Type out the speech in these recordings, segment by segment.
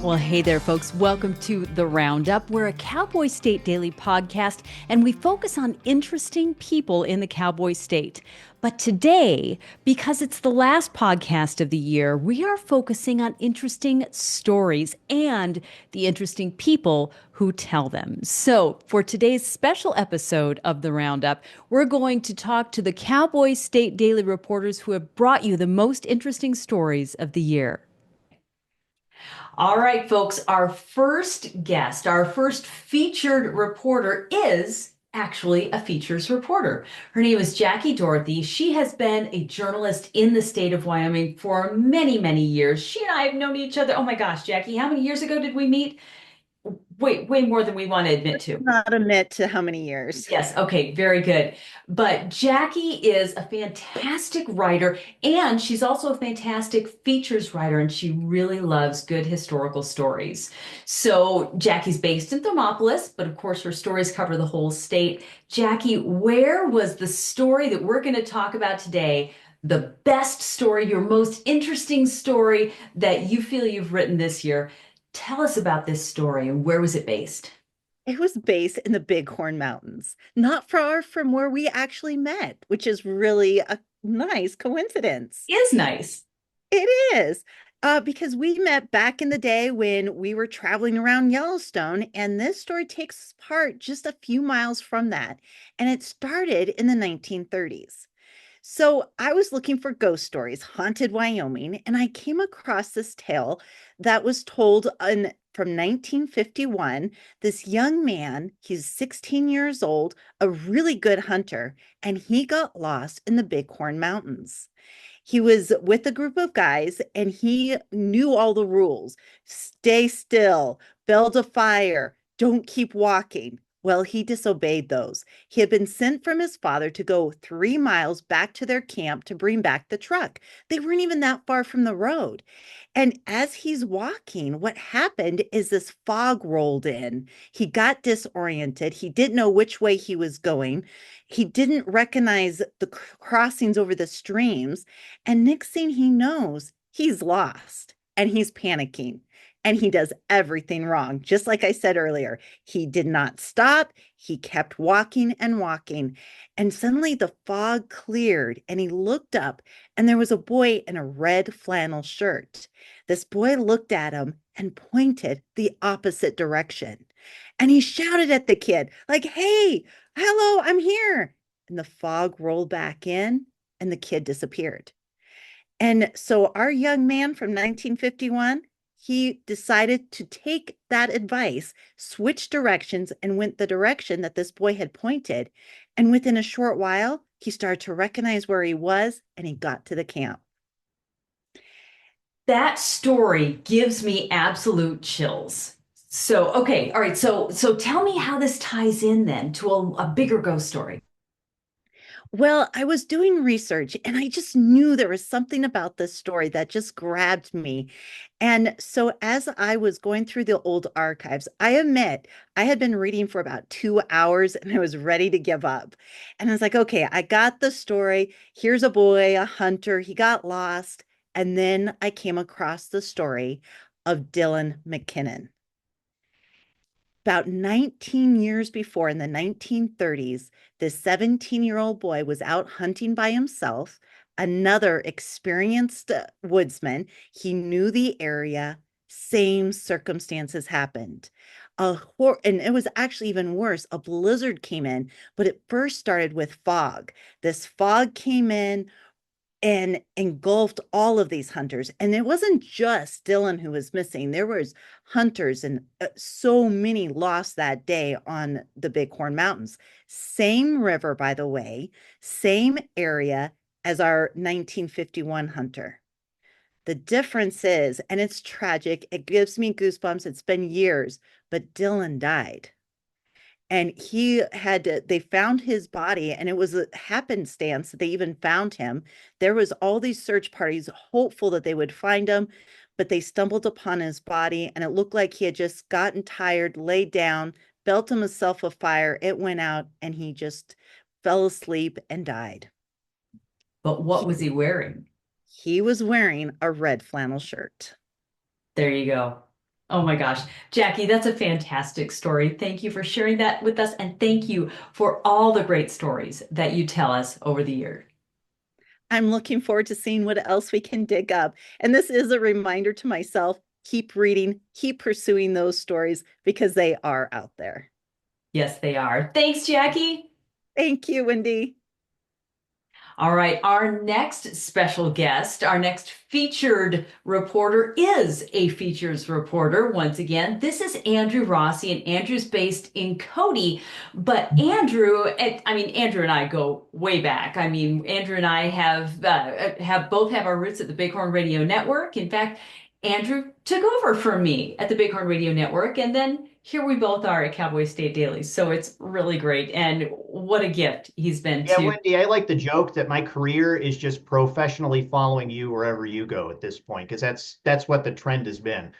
Well, hey there, folks. Welcome to The Roundup. We're a Cowboy State Daily podcast, and we focus on interesting people in the Cowboy State. But today, because it's the last podcast of the year, we are focusing on interesting stories and the interesting people who tell them. So, for today's special episode of The Roundup, we're going to talk to the Cowboy State Daily reporters who have brought you the most interesting stories of the year. All right, folks, our first guest, our first featured reporter is actually a features reporter. Her name is Jackie Dorothy. She has been a journalist in the state of Wyoming for many, many years. She and I have known each other. Oh my gosh, Jackie, how many years ago did we meet? Way more than we want to admit to. Not admit to how many years. Yes, okay, very good. But Jackie is a fantastic writer, and she's also a fantastic features writer, and she really loves good historical stories. So Jackie's based in Thermopolis, but of course her stories cover the whole state. Jackie, where was the story that we're going to talk about today? The best story, your most interesting story that you feel you've written this year. Tell us about this story and where was it based? It was based in the Bighorn Mountains, not far from where we actually met, which is really a nice coincidence. Is nice. It is, because we met back in the day when we were traveling around Yellowstone, and this story takes part just a few miles from that. And it started in the 1930s. So I was looking for ghost stories, haunted Wyoming, and I came across this tale that was told from 1951. This young man, he's 16 years old, a really good hunter, and he got lost in the Bighorn Mountains. He was with a group of guys and he knew all the rules. Stay still, build a fire, don't keep walking. Well, he disobeyed those. He had been sent from his father to go 3 miles back to their camp to bring back the truck. They weren't even that far from the road. And as he's walking, what happened is this fog rolled in. He got disoriented. He didn't know which way he was going. He didn't recognize the crossings over the streams. And next thing he knows, he's lost and he's panicking and he does everything wrong. Just like I said earlier, he did not stop. He kept walking and walking. And suddenly the fog cleared and he looked up and there was a boy in a red flannel shirt. This boy looked at him and pointed the opposite direction. And he shouted at the kid, like, "Hey, hello, I'm here." And the fog rolled back in and the kid disappeared. And so our young man from 1951, he decided to take that advice, switch directions, and went the direction that this boy had pointed. And within a short while, he started to recognize where he was and he got to the camp. That story gives me absolute chills. So, okay, all right. So tell me how this ties in then to a bigger ghost story. Well, I was doing research and I just knew there was something about this story that just grabbed me. And so, as I was going through the old archives, I admit I had been reading for about 2 hours and I was ready to give up. And I was like, okay, I got the story. Here's a boy, a hunter. He got lost. And then I came across the story of Dylan McKinnon. About 19 years before, in the 1930s, this 17-year-old boy was out hunting by himself, another experienced woodsman. He knew the area, same circumstances happened. And it was actually even worse. A blizzard came in, but it first started with fog. This fog came in, and engulfed all of these hunters. And it wasn't just Dylan who was missing. There was hunters and so many lost that day on the Bighorn Mountains. Same river, by the way, same area as our 1951 hunter. The difference is, and it's tragic, it gives me goosebumps. It's been years, but Dylan died and they found his body and it was a happenstance that they even found him. There was all these search parties hopeful that they would find him, but they stumbled upon his body and it looked like he had just gotten tired, laid down, built himself a fire. It went out and he just fell asleep and died. But what he, was he wearing? he was wearing a red flannel shirt. There you go. Oh my gosh. Jackie, that's a fantastic story. Thank you for sharing that with us. And thank you for all the great stories that you tell us over the years. I'm looking forward to seeing what else we can dig up. And this is a reminder to myself, keep reading, keep pursuing those stories because they are out there. Yes, they are. Thanks, Jackie. Thank you, Wendy. All right, our next special guest, our next featured reporter is a features reporter. Once again, this is Andrew Rossi, and Andrew's based in Cody. But Andrew and I go way back. I mean, Andrew and I have both have our roots at the Bighorn Radio Network. In fact, Andrew took over for me at the Bighorn Radio Network, and then here we both are at Cowboy State Daily. So it's really great, and what a gift he's been Yeah, to. Wendy, I like the joke that my career is just professionally following you wherever you go at this point, because that's what the trend has been.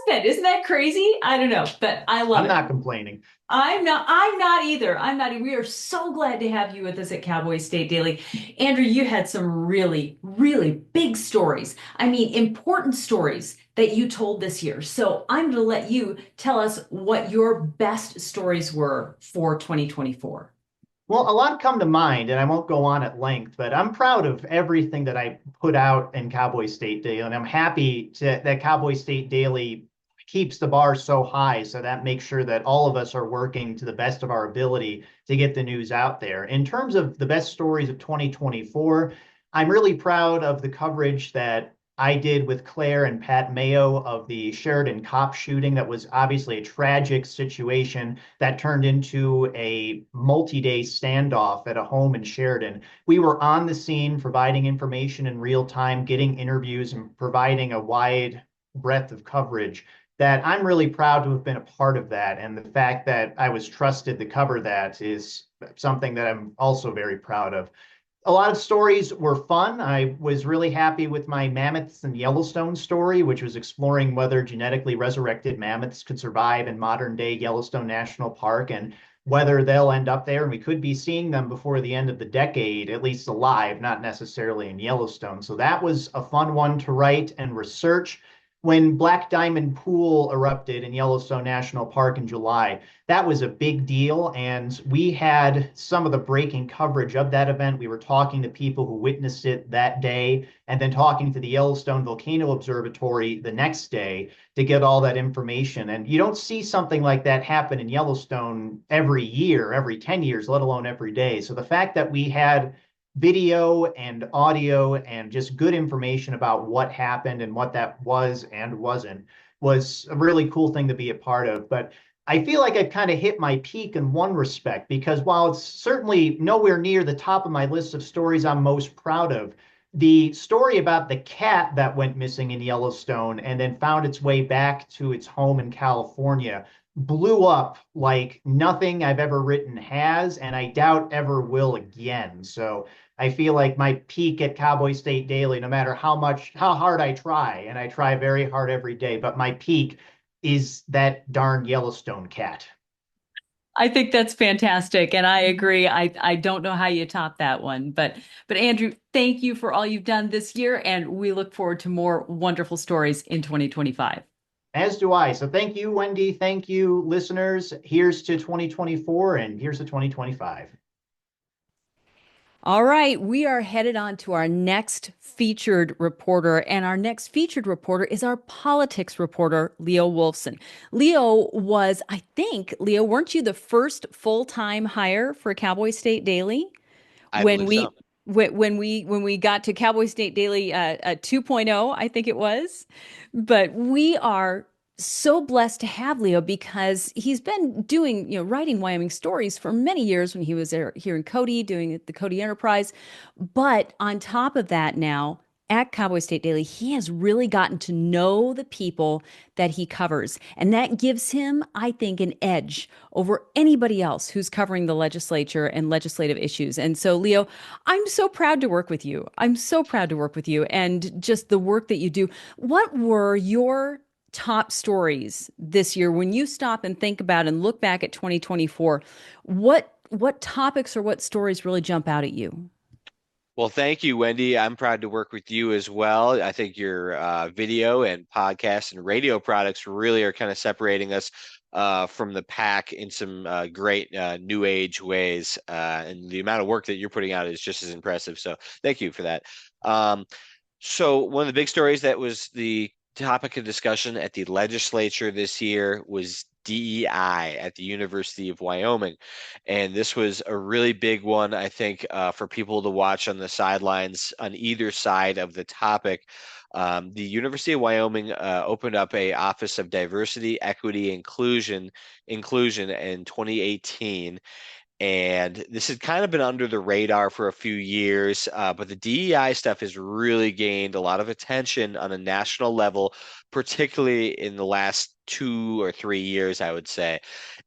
Husband. Isn't that crazy? I don't know, but I love I'm it. not complaining. I'm not either. I'm not. We are so glad to have you with us at Cowboy State Daily. Andrew, you had some really, really big stories. I mean, important stories that you told this year. So I'm going to let you tell us what your best stories were for 2024. Well, a lot come to mind, and I won't go on at length, but I'm proud of everything that I put out in Cowboy State Daily, and I'm happy that Cowboy State Daily keeps the bar so high, so that makes sure that all of us are working to the best of our ability to get the news out there. In terms of the best stories of 2024, I'm really proud of the coverage that I did with Claire and Pat Mayo of the Sheridan cop shooting. That was obviously a tragic situation that turned into a multi-day standoff at a home in Sheridan. We were on the scene providing information in real time, getting interviews, and providing a wide breadth of coverage that I'm really proud to have been a part of that. And the fact that I was trusted to cover that is something that I'm also very proud of. A lot of stories were fun. I was really happy with my mammoths and Yellowstone story, which was exploring whether genetically resurrected mammoths could survive in modern day Yellowstone National Park and whether they'll end up there. And we could be seeing them before the end of the decade, at least alive, not necessarily in Yellowstone. So that was a fun one to write and research. When Black Diamond Pool erupted in Yellowstone National Park in July, that was a big deal. And we had some of the breaking coverage of that event. We were talking to people who witnessed it that day and then talking to the Yellowstone Volcano Observatory the next day to get all that information. And you don't see something like that happen in Yellowstone every year, every 10 years, let alone every day. So the fact that we had video and audio and just good information about what happened and what that was and wasn't was a really cool thing to be a part of. But I feel like I've kind of hit my peak in one respect because while it's certainly nowhere near the top of my list of stories I'm most proud of, the story about the cat that went missing in Yellowstone and then found its way back to its home in California blew up like nothing I've ever written has, and I doubt ever will again. So I feel like my peak at Cowboy State Daily, no matter how hard I try, and I try very hard every day, but my peak is that darn Yellowstone cat. I think that's fantastic, and I agree. I don't know how you top that one, but Andrew, thank you for all you've done this year, and we look forward to more wonderful stories in 2025. As do I. So thank you, Wendy. Thank you, listeners. Here's to 2024 and here's to 2025. All right, we are headed on to our next featured reporter, and our next featured reporter is our politics reporter, Leo Wolfson. I think, Leo, weren't you the first full-time hire for Cowboy State Daily? I when believe we so. when we got to Cowboy State Daily 2.0, I think it was. But we are so blessed to have Leo because he's been doing, writing Wyoming stories for many years when he was there, here in Cody doing the Cody Enterprise. But on top of that now, at Cowboy State Daily, he has really gotten to know the people that he covers. And that gives him, I think, an edge over anybody else who's covering the legislature and legislative issues. And so, Leo, I'm so proud to work with you. I'm so proud to work with you and just the work that you do. What were your top stories this year when you stop and think about and look back at 2024? What topics or what stories really jump out at you? Well, thank you, Wendy. I'm proud to work with you as well. I think your video and podcast and radio products really are kind of separating us from the pack in some great new age ways. And the amount of work that you're putting out is just as impressive. So thank you for that. Um, so one of the big stories that was the topic of discussion at the legislature this year was DEI at the University of Wyoming. And this was a really big one, I think, for people to watch on the sidelines on either side of the topic. The University of Wyoming opened up a Office of Diversity, Equity, Inclusion in 2018, and this had kind of been under the radar for a few years, but the DEI stuff has really gained a lot of attention on a national level, particularly in the last 2 or 3 years, I would say.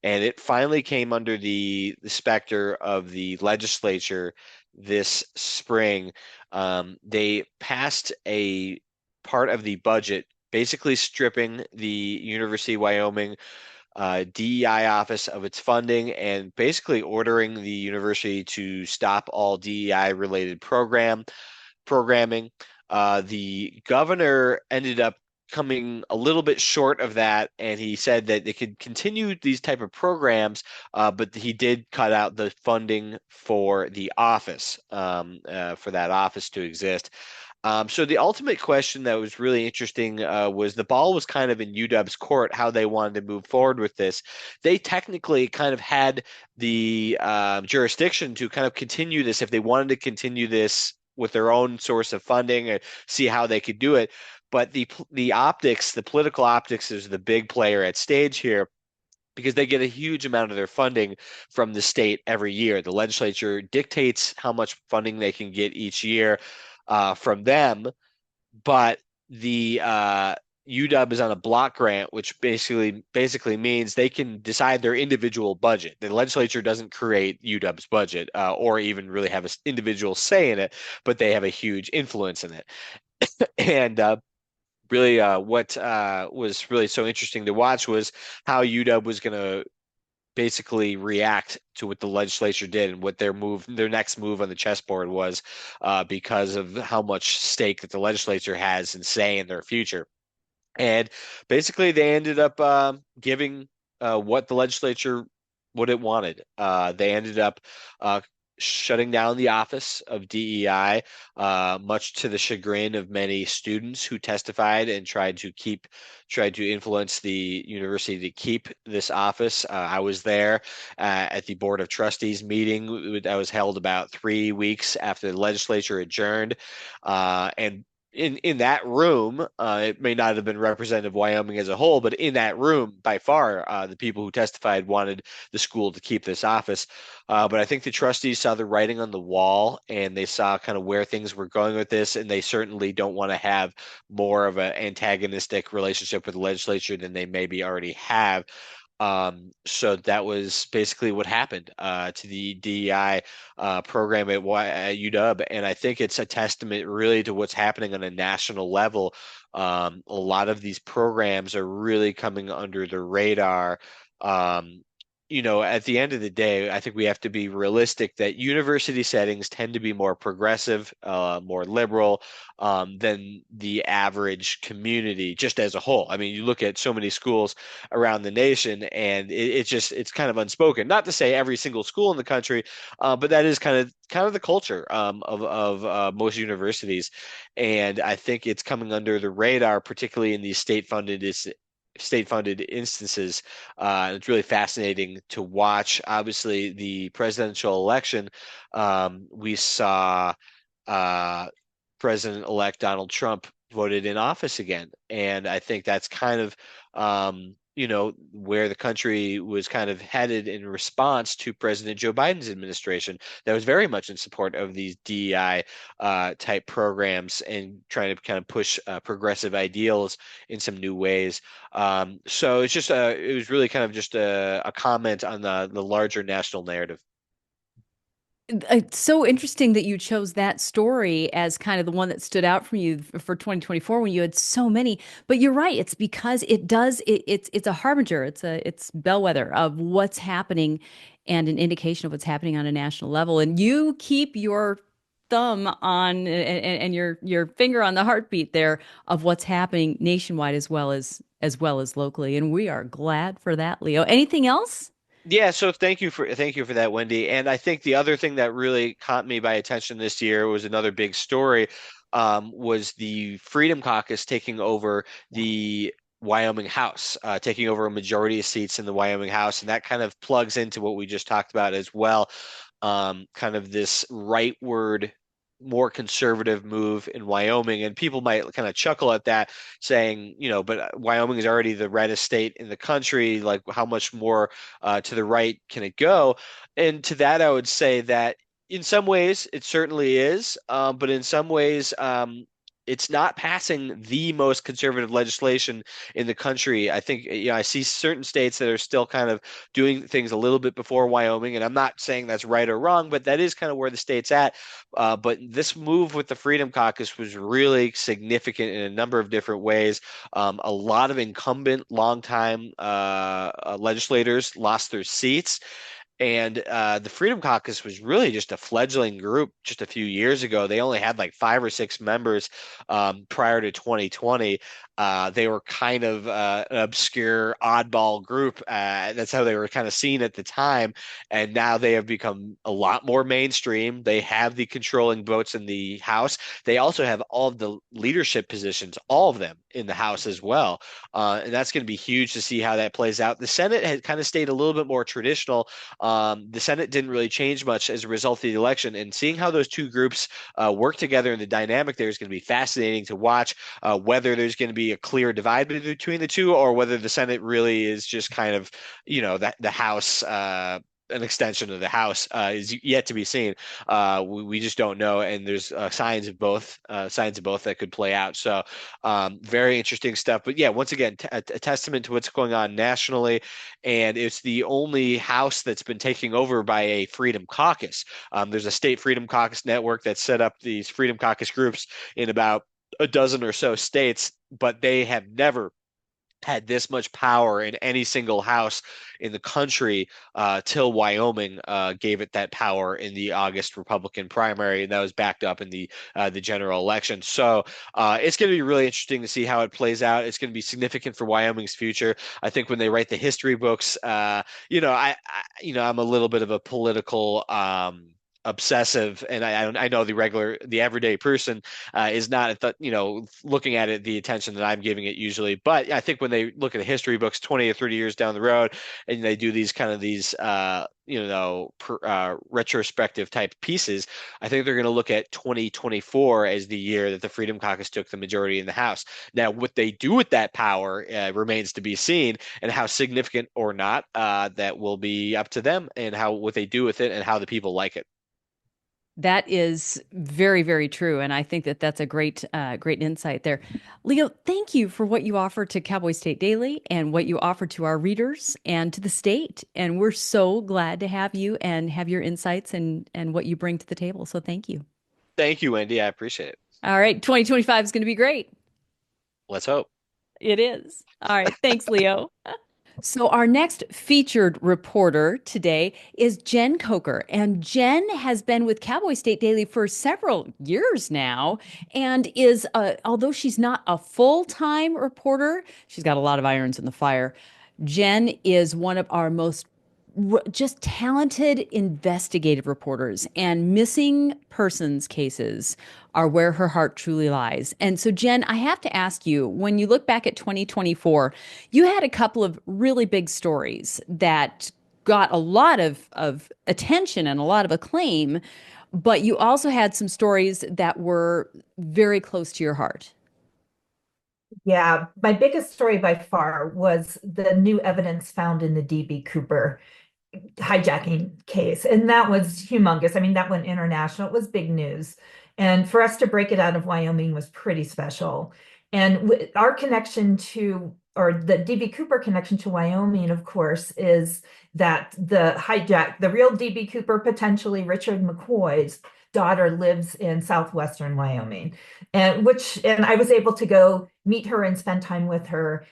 And it finally came under the specter of the legislature this spring. They passed a part of the budget, basically stripping the University of Wyoming DEI office of its funding and basically ordering the university to stop all DEI related programming. The governor ended up coming a little bit short of that, and he said that they could continue these type of programs, but he did cut out the funding for the office, for that office to exist. So the ultimate question that was really interesting was the ball was kind of in UW's court, how they wanted to move forward with this. They technically kind of had the jurisdiction to kind of continue this if they wanted to continue this with their own source of funding or see how they could do it. But the optics, the political optics is the big player at stage here because they get a huge amount of their funding from the state every year. The legislature dictates how much funding they can get each year from them, but the UW is on a block grant, which basically means they can decide their individual budget. The legislature doesn't create UW's budget or even really have an individual say in it, but they have a huge influence in it. And really, what was really so interesting to watch was how UW was going to basically react to what the legislature did and what their next move on the chessboard was, because of how much stake that the legislature has in say in their future. And basically, they ended up giving what the legislature what it wanted. They ended up shutting down the Office of DEI, much to the chagrin of many students who testified and tried to influence the university to keep this office. I was there at the Board of Trustees meeting that was held about 3 weeks after the legislature adjourned, and in that room, it may not have been representative of Wyoming as a whole, but in that room, by far, the people who testified wanted the school to keep this office. But I think the trustees saw the writing on the wall and they saw kind of where things were going with this, and they certainly don't want to have more of an antagonistic relationship with the legislature than they maybe already have. So that was basically what happened to the DEI program at UW, and I think it's a testament really to what's happening on a national level. A lot of these programs are really coming under the radar. Um, at the end of the day, I think we have to be realistic that university settings tend to be more progressive, more liberal, than the average community just as a whole. I mean, you look at so many schools around the nation, and it's kind of unspoken. Not to say every single school in the country, but that is kind of the culture of most universities, and I think it's coming under the radar, particularly in these state-funded instances. It's really fascinating to watch. Obviously, the presidential election, we saw uh, President-elect Donald Trump voted in office again, and I think that's kind of where the country was kind of headed in response to President Joe Biden's administration that was very much in support of these DEI type programs and trying to kind of push progressive ideals in some new ways. So it was really kind of just a comment on the larger national narrative. It's so interesting that you chose that story as kind of the one that stood out for you for 2024 when you had so many. But you're right, it's because it's a harbinger, it's bellwether of what's happening and an indication of what's happening on a national level. And you keep your thumb on and your finger on the heartbeat there of what's happening nationwide as well as locally. And we are glad for that, Leo. Anything else? Yeah, so thank you for that, Wendy. And I think the other thing that really caught me by attention this year was another big story, was the Freedom Caucus taking over the Wyoming House, taking over a majority of seats in the Wyoming House, and that kind of plugs into what we just talked about as well. Kind of this rightward, more conservative move in Wyoming. And people might kind of chuckle at that, saying, but Wyoming is already the reddest state in the country. Like, how much more to the right can it go? And to that, I would say that in some ways, it certainly is. But in some ways, it's not passing the most conservative legislation in the country. I think, I see certain states that are still kind of doing things a little bit before Wyoming, and I'm not saying that's right or wrong, but that is kind of where the state's at. But this move with the Freedom Caucus was really significant in a number of different ways. A lot of incumbent, longtime legislators lost their seats. And the Freedom Caucus was really just a fledgling group just a few years ago. They only had like 5 or 6 members prior to 2020. They were kind of an obscure, oddball group. That's how they were kind of seen at the time. And now they have become a lot more mainstream. They have the controlling votes in the House. They also have all of the leadership positions, all of them in the House as well. And that's going to be huge to see how that plays out. The Senate had kind of stayed a little bit more traditional. The Senate didn't really change much as a result of the election, and seeing how those two groups work together and the dynamic there is going to be fascinating to watch. Whether there's going to be a clear divide between the two, or whether the Senate really is just kind of, the House. An extension of the House is yet to be seen. We just don't know, and there's signs of both that could play out. So very interesting stuff. But yeah, once again, a testament to what's going on nationally, and it's the only House that's been taken over by a Freedom Caucus. There's a state Freedom Caucus network that set up these Freedom Caucus groups in about a dozen or so states, but they have never had this much power in any single house in the country till Wyoming gave it that power in the August Republican primary, and that was backed up in the general election. So it's going to be really interesting to see how it plays out. It's going to be significant for Wyoming's future. I think when they write the history books, I'm a little bit of a political. Obsessive, and I know the everyday person is not at the, looking at it the attention that I'm giving it usually. But I think when they look at the history books 20 or 30 years down the road, and they do these retrospective type pieces, I think they're going to look at 2024 as the year that the Freedom Caucus took the majority in the House. Now, what they do with that power remains to be seen, and how significant or not, that will be up to them, and what they do with it and how the people like it. That is very, very true. And I think that that's a great insight there. Leo, thank you for what you offer to Cowboy State Daily and what you offer to our readers and to the state. And we're so glad to have you and have your insights and what you bring to the table. So thank you. Thank you, Wendy. I appreciate it. All right. 2025 is going to be great. Let's hope. It is. All right. Thanks, Leo. So our next featured reporter today is Jen Coker, and Jen has been with Cowboy State Daily for several years now, and is although she's not a full-time reporter, she's got a lot of irons in the fire. Jen is one of our most just talented investigative reporters, and missing persons cases are where her heart truly lies. And so, Jen, I have to ask you, when you look back at 2024, you had a couple of really big stories that got a lot of attention and a lot of acclaim, but you also had some stories that were very close to your heart. Yeah, my biggest story by far was the new evidence found in the DB Cooper hijacking case. And that was humongous. I mean, that went international. It was big news. And for us to break it out of Wyoming was pretty special. And our connection to, or the DB Cooper connection to Wyoming, of course, is that the real DB Cooper, potentially Richard McCoy's, daughter lives in southwestern Wyoming, and I was able to go meet her and spend time with her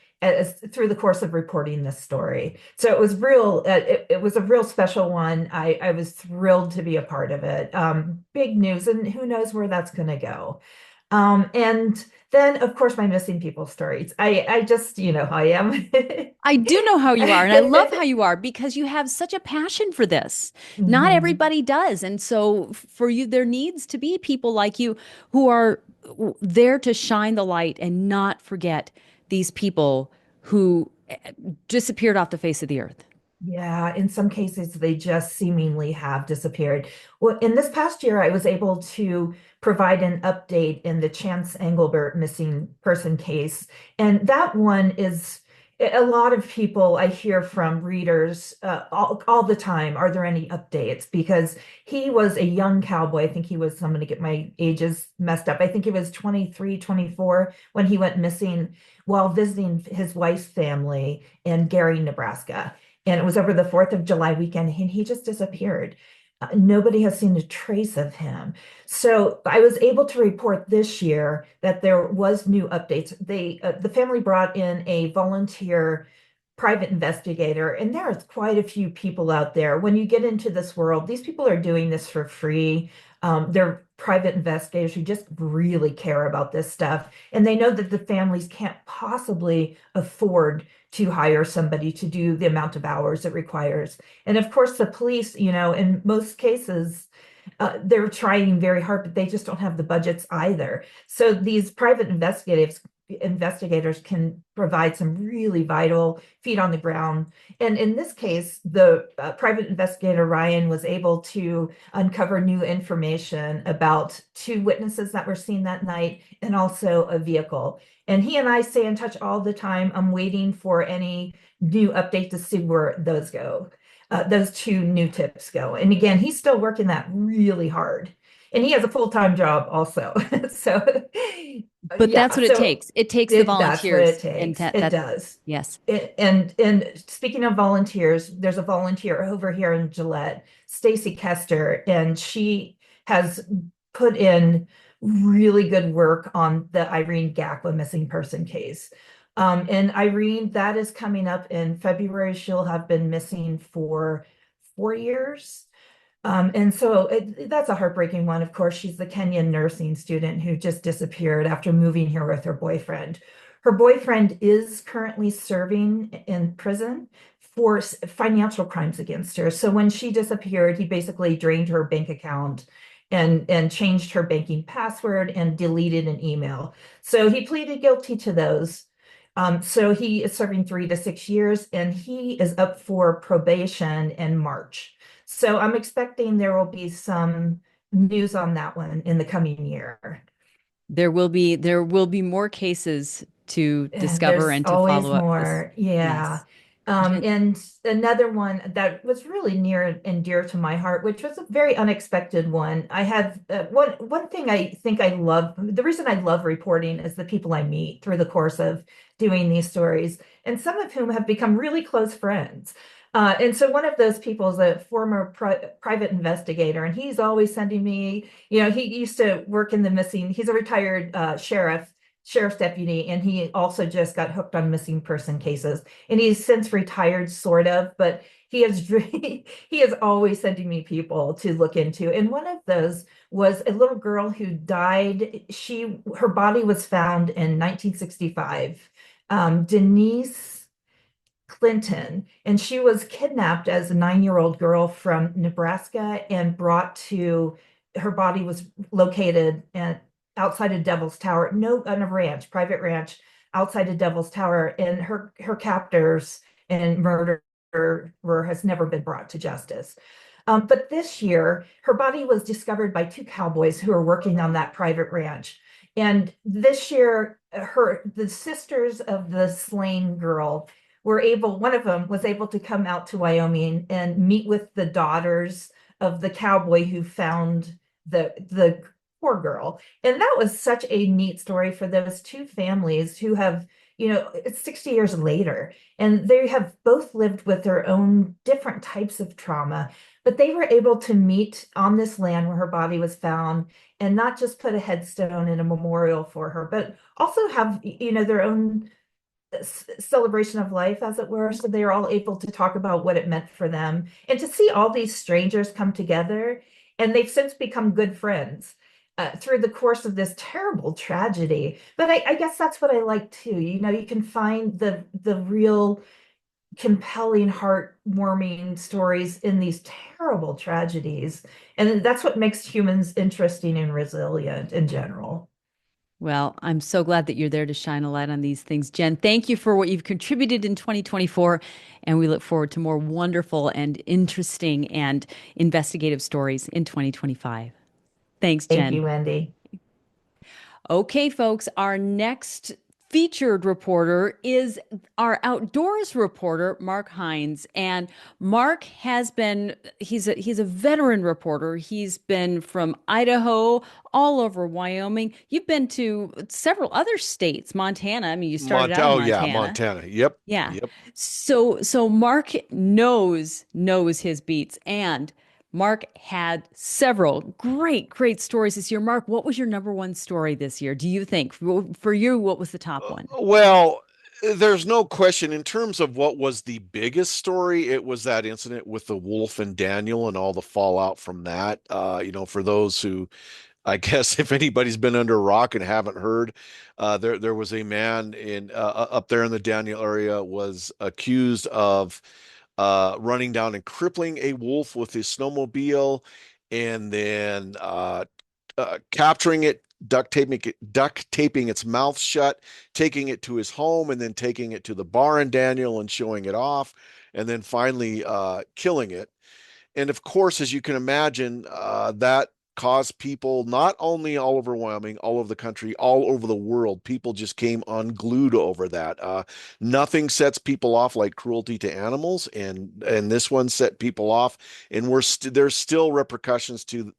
through the course of reporting this story. So it was it was a real special one. I was thrilled to be a part of it. Big news, and who knows where that's going to go. And then, of course, my missing people stories. I just, you know how I am. I do know how you are, and I love how you are because you have such a passion for this. Not Mhm. everybody does. And so for you, there needs to be people like you who are there to shine the light and not forget these people who disappeared off the face of the earth. Yeah, in some cases, they just seemingly have disappeared. Well, in this past year, I was able to provide an update in the Chance Engelbert missing person case. And that one is a lot of people I hear from readers all the time. Are there any updates? Because he was a young cowboy. I think he was, I'm going to get my ages messed up. I think he was 23, 24 when he went missing while visiting his wife's family in Gary, Nebraska. And it was over the 4th of July weekend, and he just disappeared. Nobody has seen a trace of him. So I was able to report this year that there was new updates. The family brought in a volunteer private investigator, and there's quite a few people out there. When you get into this world, these people are doing this for free. They're private investigators who just really care about this stuff, and they know that the families can't possibly afford to hire somebody to do the amount of hours it requires. And of course, the police, you know, in most cases, they're trying very hard, but they just don't have the budgets either. So these private investigators can provide some really vital feet on the ground. And in this case, the private investigator Ryan was able to uncover new information about 2 witnesses that were seen that night and also a vehicle. And he and I stay in touch all the time. I'm waiting for any new update to see where those go. Those 2 new tips go. And again, he's still working that really hard. And he has a full-time job also. So But yeah, that's what it so takes. It takes the that's what it volunteers. And takes. It does. yes. And speaking of volunteers, there's a volunteer over here in Gillette, Stacy Kester, and she has put in really good work on the Irene Gakwa missing person case. And Irene, that is coming up in February. She'll have been missing for 4 years. And so that's a heartbreaking one. Of course, she's the Kenyan nursing student who just disappeared after moving here with her boyfriend. Her boyfriend is currently serving in prison for financial crimes against her. So when she disappeared, he basically drained her bank account and changed her banking password and deleted an email. So he pleaded guilty to those. So he is serving 3 to 6 years, and he is up for probation in March. So I'm expecting there will be some news on that one in the coming year. There will be more cases to discover There's and to always follow up this. more. Yeah. Yes. And another one that was really near and dear to my heart, which was a very unexpected one. I had one thing I think I love. The reason I love reporting is the people I meet through the course of doing these stories, and some of whom have become really close friends. And so one of those people is a former private investigator, and he's always sending me, you know, he used to work in the missing, he's a retired sheriff's deputy, and he also just got hooked on missing person cases. And he's since retired, sort of, but he has he is always sending me people to look into. And one of those was a little girl who died. Her body was found in 1965. Denise Clinton, and she was kidnapped as a 9-year-old girl from Nebraska and brought to, her body was located outside of Devil's Tower, no, on a ranch, private ranch outside of Devil's Tower, and her captors and murderer has never been brought to justice. But this year, her body was discovered by 2 cowboys who are working on that private ranch. And this year, the sisters of the slain girl one of them was able to come out to Wyoming and meet with the daughters of the cowboy who found the poor girl. And that was such a neat story for those 2 families who have, it's 60 years later, and they have both lived with their own different types of trauma, but they were able to meet on this land where her body was found and not just put a headstone and a memorial for her, but also have, their own celebration of life, as it were. So they are all able to talk about what it meant for them, and to see all these strangers come together, and they've since become good friends through the course of this terrible tragedy. But I guess that's what I like too. You can find the real compelling, heartwarming stories in these terrible tragedies, and that's what makes humans interesting and resilient in general. Well, I'm so glad that you're there to shine a light on these things. Jen, thank you for what you've contributed in 2024. And we look forward to more wonderful and interesting and investigative stories in 2025. Thanks, Thank Jen. you, Wendy. Okay, folks, our next featured reporter is our outdoors reporter, Mark Hines. And Mark he's a veteran reporter. He's been from Idaho all over Wyoming. You've been to several other states, Montana. I mean, you started out in Oh yeah, Montana. Montana. Yep. Yeah. Yep. So Mark knows his beats, and Mark had several great stories this year. Mark, what was your number one story this year? Do you think for you, what was the top one? Well, there's no question in terms of what was the biggest story, it was that incident with the wolf and Daniel and all the fallout from that. For those who, I guess, if anybody's been under a rock and haven't heard, there was a man in up there in the Daniel area was accused of running down and crippling a wolf with his snowmobile, and then capturing it, duct taping its mouth shut, taking it to his home, and then taking it to the bar in Daniel and showing it off, and then finally killing it. And of course, as you can imagine, that caused people not only all over Wyoming, all over the country, all over the world. People just came unglued over that. Nothing sets people off like cruelty to animals, and this one set people off. And there's still repercussions to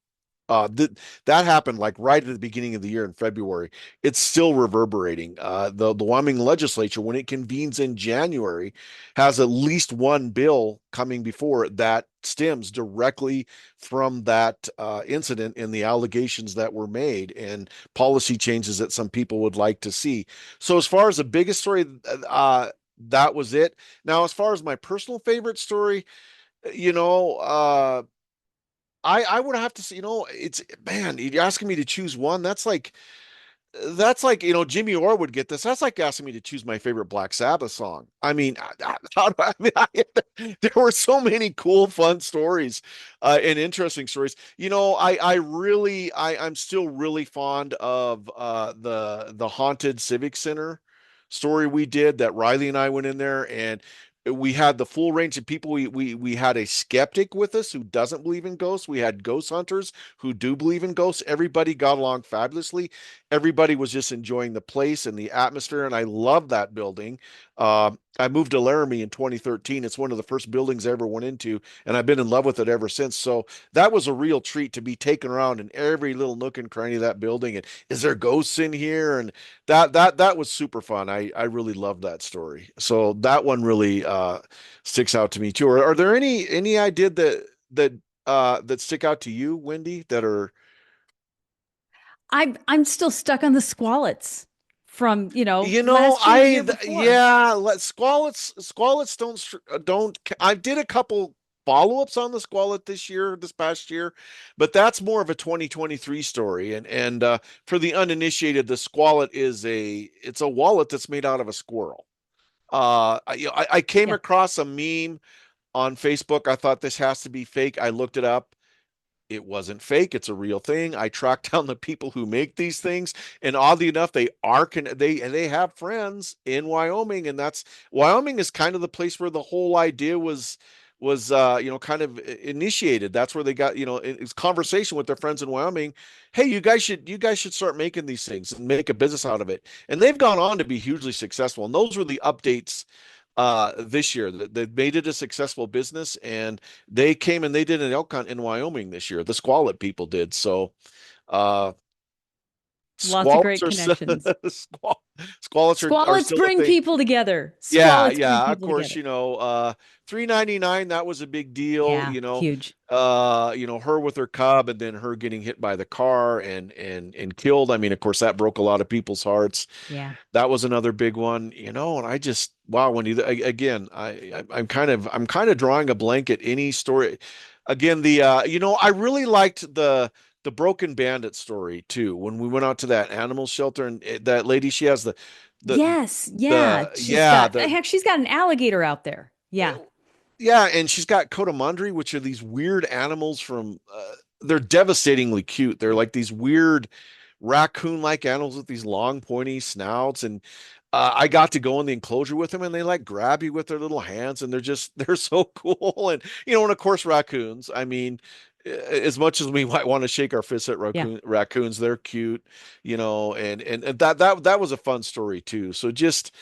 that happened like right at the beginning of the year in February. It's still reverberating. The Wyoming legislature, when it convenes in January, has at least one bill coming before it that stems directly from that incident and the allegations that were made and policy changes that some people would like to see. So as far as the biggest story, that was it. Now, as far as my personal favorite story, you know, uh, I would have to say, it's man, you're asking me to choose one. That's like, Jimmy Orr would get this. That's like asking me to choose my favorite Black Sabbath song. I mean, how do there were so many cool, fun stories, and interesting stories. I'm still really fond of the haunted Civic Center story we did that Riley and I went in there and we had the full range of people. We had a skeptic with us who doesn't believe in ghosts. We had ghost hunters who do believe in ghosts. Everybody got along fabulously. Everybody was just enjoying the place and the atmosphere, and I love that building. I moved to Laramie in 2013. It's one of the first buildings I ever went into, and I've been in love with it ever since. So that was a real treat to be taken around in every little nook and cranny of that building. And is there ghosts in here? And that was super fun. I really loved that story. So that one really sticks out to me too. Are there any I did that stick out to you, Wendy, that are I'm still stuck on the squallets from, last year, the I year before. yeah, squallets don't. I did a couple follow-ups on the squallet this past year, but that's more of a 2023 story. And for the uninitiated, the squallet it's a wallet that's made out of a squirrel. I came Yeah. across a meme on Facebook. I thought this has to be fake. I looked it up. It wasn't fake. It's a real thing. I tracked down the people who make these things, and oddly enough, they have friends in Wyoming, and that's Wyoming is kind of the place where the whole idea was kind of initiated. That's where they got it's conversation with their friends in Wyoming. Hey, you guys should start making these things and make a business out of it. And they've gone on to be hugely successful. And those were the updates this year that made it a successful business, and they came and they did an elk hunt in Wyoming this year. The Squalid people did. So uh Lots of Squalots great are still, connections. squalots are Squalots still a bring thing. people together. Yeah, Squalots bring yeah, of people course, together. $3.99, that was a big deal, Yeah, huge. her with her cub and then her getting hit by the car and killed. I mean, of course, that broke a lot of people's hearts. Yeah. That was another big one, and I just wow, when you again, I'm kind of drawing a blank at any story. Again, I really liked the Broken Bandit story too. When we went out to that animal shelter and that lady, she has the Yes, yeah. the yeah the She's got an alligator out there. eh, Yeah. yeah, and she's got cotamundri, which are these weird animals from. They're devastatingly cute. They're like these weird raccoon-like animals with these long, pointy snouts, and I got to go in the enclosure with them, and they like grab you with their little hands, and they're so cool. And and of course, raccoons. I mean, as much as we might want to shake our fists at Yeah. raccoons, they're cute, and that was a fun story too. So just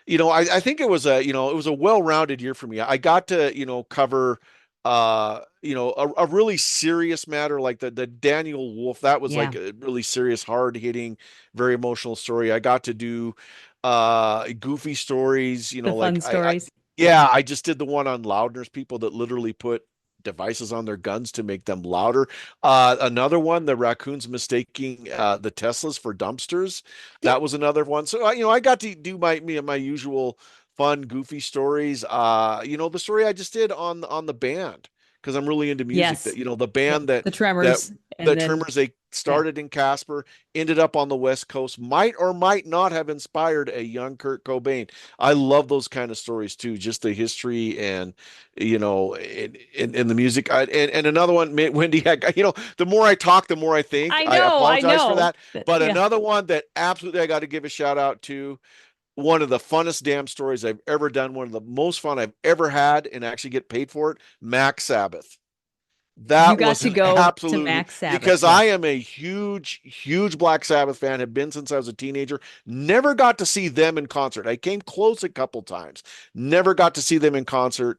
I think it was a well-rounded year for me. I got to, cover a really serious matter like the Daniel Wolf. That was Yeah. like a really serious, hard-hitting, very emotional story. I got to do goofy stories, The fun like stories. yeah, I just did the one on Loudners, people that literally put devices on their guns to make them louder. Another one, the raccoons mistaking the Teslas for dumpsters. Yep. That was another one. So, I got to do my usual fun, goofy stories. The story I just did on the band because I'm really into music. Yes. That the Yep. band The that Tremors. And the then, Tremors, they yeah. started in Casper, ended up on the West Coast, might or might not have inspired a young Kurt Cobain. I love those kind of stories too, just the history and in the music. And another one, Wendy, the more I talk, the more I think. I I know, I apologize for know. that. But Yeah. another one that absolutely I got to give a shout out to, one of the funnest damn stories I've ever done, one of the most fun I've ever had, and actually get paid for it, Mac Sabbath. You That got was to an go to absolute, Max Sabbath. because Yeah. I am a huge, huge Black Sabbath fan, have been since I was a teenager. Never got to see them in concert. I came close a couple times. Never got to see them in concert.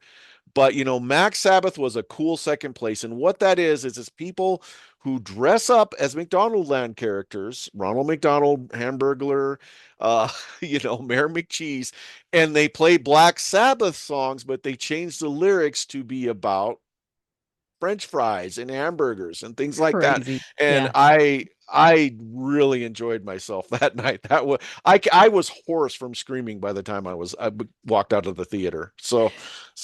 But Max Sabbath was a cool second place. And what that is it's people who dress up as McDonald Land characters, Ronald McDonald, Hamburglar, uh, Mayor McCheese, and they play Black Sabbath songs, but they change the lyrics to be about French fries and hamburgers and things like that. Crazy. And Yeah. I really enjoyed myself that night. I was hoarse from screaming by the time I walked out of the theater. So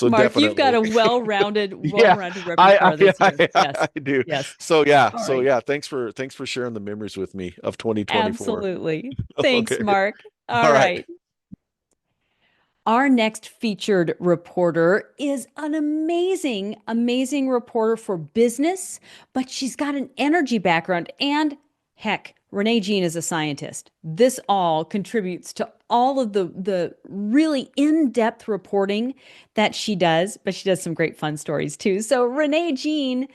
Mark, you've got definitely. a well-rounded, Yeah, well-rounded repertoire this year. Yes. I do. Yes. So yeah, All right. thanks for sharing the memories with me of 2024. Absolutely. Thanks, Okay. Mark. All All right. right. Our next featured reporter is an amazing, amazing reporter for business, but she's got an energy background. And heck, Renee Jean is a scientist. This all contributes to all of the really in-depth reporting that she does, but she does some great fun stories too. So, Renee Jean,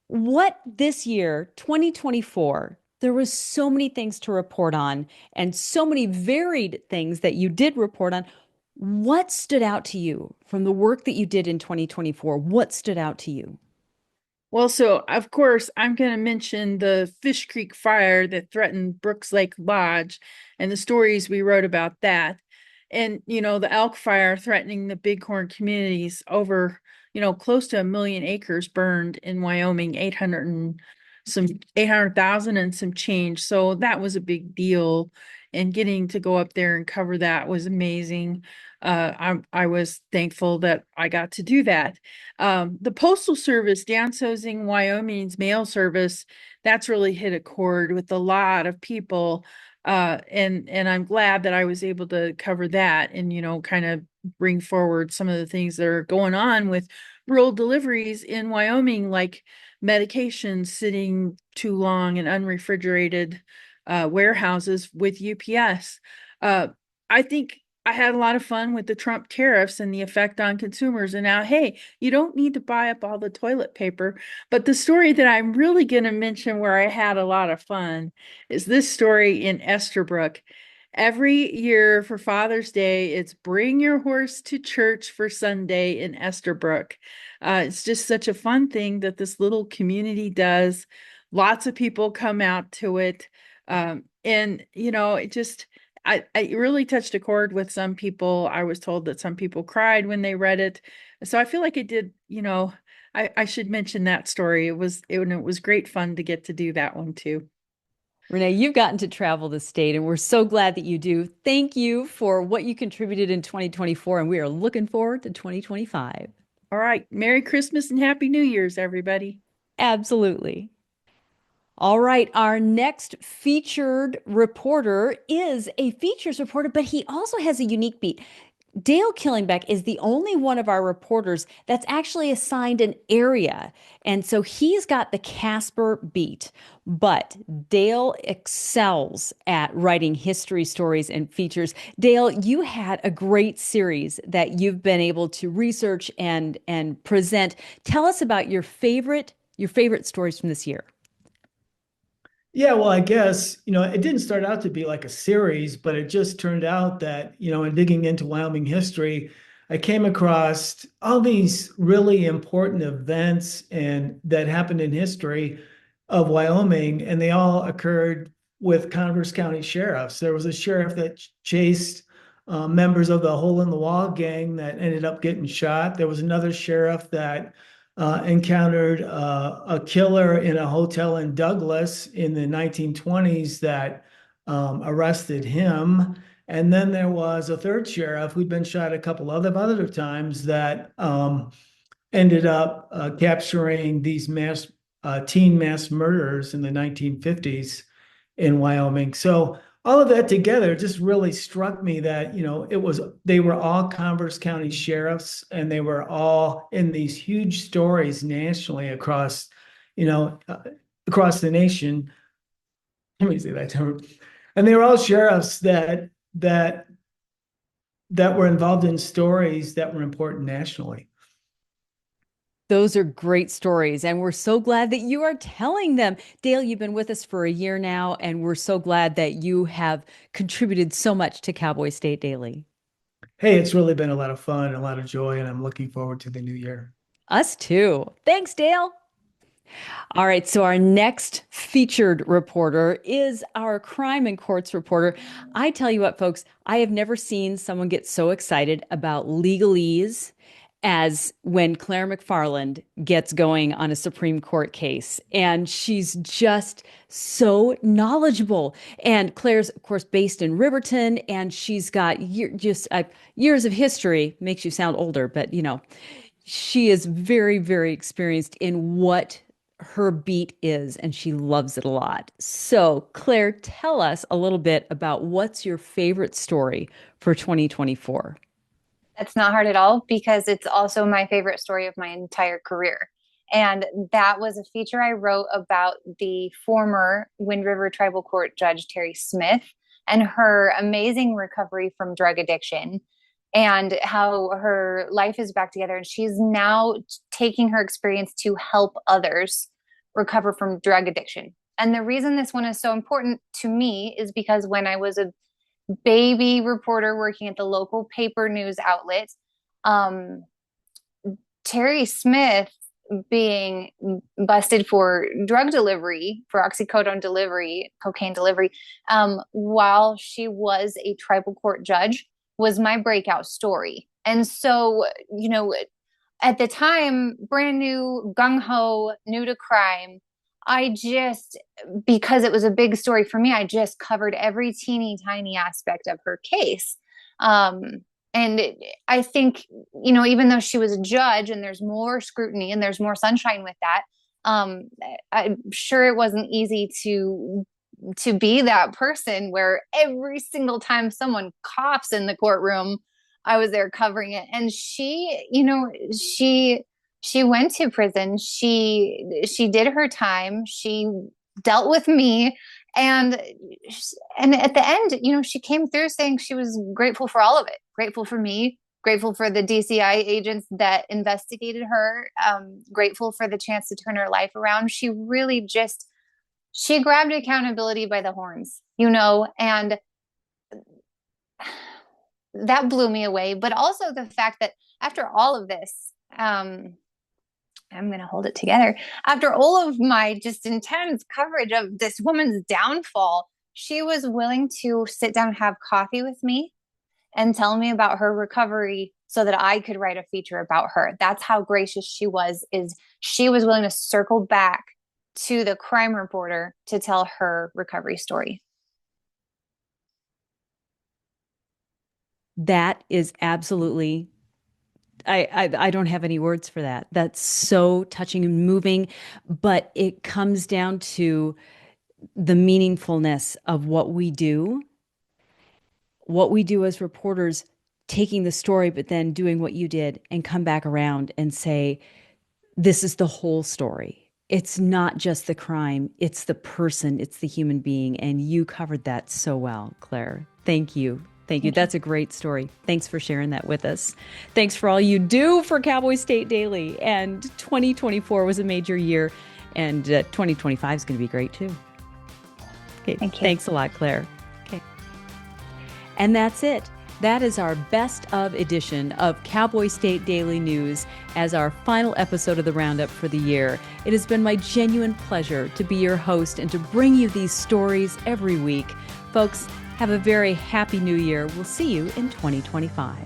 what this year, 2024, there was so many things to report on and so many varied things that you did report on. What stood out to you from the work that you did in 2024? What stood out to you? Well, so of course, I'm going to mention the Fish Creek fire that threatened Brooks Lake Lodge and the stories we wrote about that. And, the elk fire threatening the bighorn communities over, close to 1 million acres burned in Wyoming, 800,000 and some change. So that was a big deal. And getting to go up there and cover that was amazing. I was thankful that I got to do that. The Postal Service downsizing Wyoming's mail service, that's really hit a chord with a lot of people. And I'm glad that I was able to cover that and, kind of bring forward some of the things that are going on with rural deliveries in Wyoming, like medication sitting too long in unrefrigerated warehouses with UPS. I think I had a lot of fun with the Trump tariffs and the effect on consumers. And now, hey, you don't need to buy up all the toilet paper. But the story that I'm really going to mention where I had a lot of fun is this story in Esterbrook. Every year for Father's Day, it's bring your horse to church for Sunday in Esterbrook. It's just such a fun thing that this little community does. Lots of people come out to it. And, it just, I really touched a chord with some people. I was told that some people cried when they read it. So I feel like it did, I should mention that story. It was great fun to get to do that one too. Renee, you've gotten to travel the state, and we're so glad that you do. Thank you for what you contributed in 2024, and we are looking forward to 2025. All right. Merry Christmas and Happy New Year's, everybody. Absolutely. All right, our next featured reporter is a features reporter, but he also has a unique beat. Dale Killingbeck is the only one of our reporters that's actually assigned an area. And so he's got the Casper beat. But Dale excels at writing history stories and features. Dale, you had a great series that you've been able to research and present. Tell us about your favorite stories from this year. Yeah, well, I guess, it didn't start out to be like a series, but it just turned out that, in digging into Wyoming history, I came across all these really important events and that happened in history of Wyoming, and they all occurred with Converse County sheriffs. There was a sheriff that chased members of the Hole in the Wall gang that ended up getting shot. There was another sheriff that encountered a killer in a hotel in Douglas in the 1920s that arrested him. And then there was a third sheriff who'd been shot a couple other times that ended up capturing these teen mass murders in the 1950s in Wyoming. So all of that together just really struck me that, they were all Converse County sheriffs, and they were all in these huge stories nationally across the nation. Let me say that term. And they were all sheriffs that were involved in stories that were important nationally. Those are great stories, and we're so glad that you are telling them. Dale, you've been with us for a year now, and we're so glad that you have contributed so much to Cowboy State Daily. Hey, it's really been a lot of fun, a lot of joy, and I'm looking forward to the new year. Us too. Thanks, Dale. All right, so our next featured reporter is our crime and courts reporter. I tell you what, folks, I have never seen someone get so excited about legalese as when Claire McFarland gets going on a Supreme Court case. And she's just so knowledgeable. And Claire's, of course, based in Riverton, and she's got years of history. Makes you sound older, but she is very, very experienced in what her beat is, and she loves it a lot. So, Claire, tell us a little bit about what's your favorite story for 2024. It's not hard at all, because it's also my favorite story of my entire career. And that was a feature I wrote about the former Wind River Tribal Court Judge Terry Smith and her amazing recovery from drug addiction, and how her life is back together. And she's now taking her experience to help others recover from drug addiction. And the reason this one is so important to me is because when I was a baby reporter working at the local paper news outlet, Terry Smith being busted for drug delivery, for oxycodone delivery, cocaine delivery, while she was a tribal court judge, was my breakout story. And so, at the time, brand new, gung-ho, new to crime, because it was a big story for me, I just covered every teeny tiny aspect of her case. I think, even though she was a judge and there's more scrutiny and there's more sunshine with that, I'm sure it wasn't easy to be that person where every single time someone coughs in the courtroom, I was there covering it. And she went to prison. She did her time. She dealt with me. And at the end, she came through saying she was grateful for all of it, grateful for me, grateful for the DCI agents that investigated her, grateful for the chance to turn her life around. She really she grabbed accountability by the horns, and that blew me away. But also the fact that after all of this, I'm going to hold it together. After all of my just intense coverage of this woman's downfall, She was willing to sit down and have coffee with me and tell me about her recovery so that I could write a feature about her. That's how gracious she was, is she was willing to circle back to the crime reporter to tell her recovery story. That is absolutely, I don't have any words for that. That's so touching and moving, but it comes down to the meaningfulness of what we do as reporters, taking the story, but then doing what you did and come back around and say, this is the whole story. It's not just the crime, it's the person, it's the human being. And you covered that so well, Claire. Thank you. Thank you. That's a great story. Thanks for sharing that with us. Thanks for all you do for Cowboy State Daily. And 2024 was a major year, and 2025 is going to be great too. Okay. Thank you. Thanks a lot, Claire. Okay. And that's it. That is our best of edition of Cowboy State Daily News as our final episode of the Roundup for the year. It has been my genuine pleasure to be your host and to bring you these stories every week. Folks, have a very happy new year. We'll see you in 2025.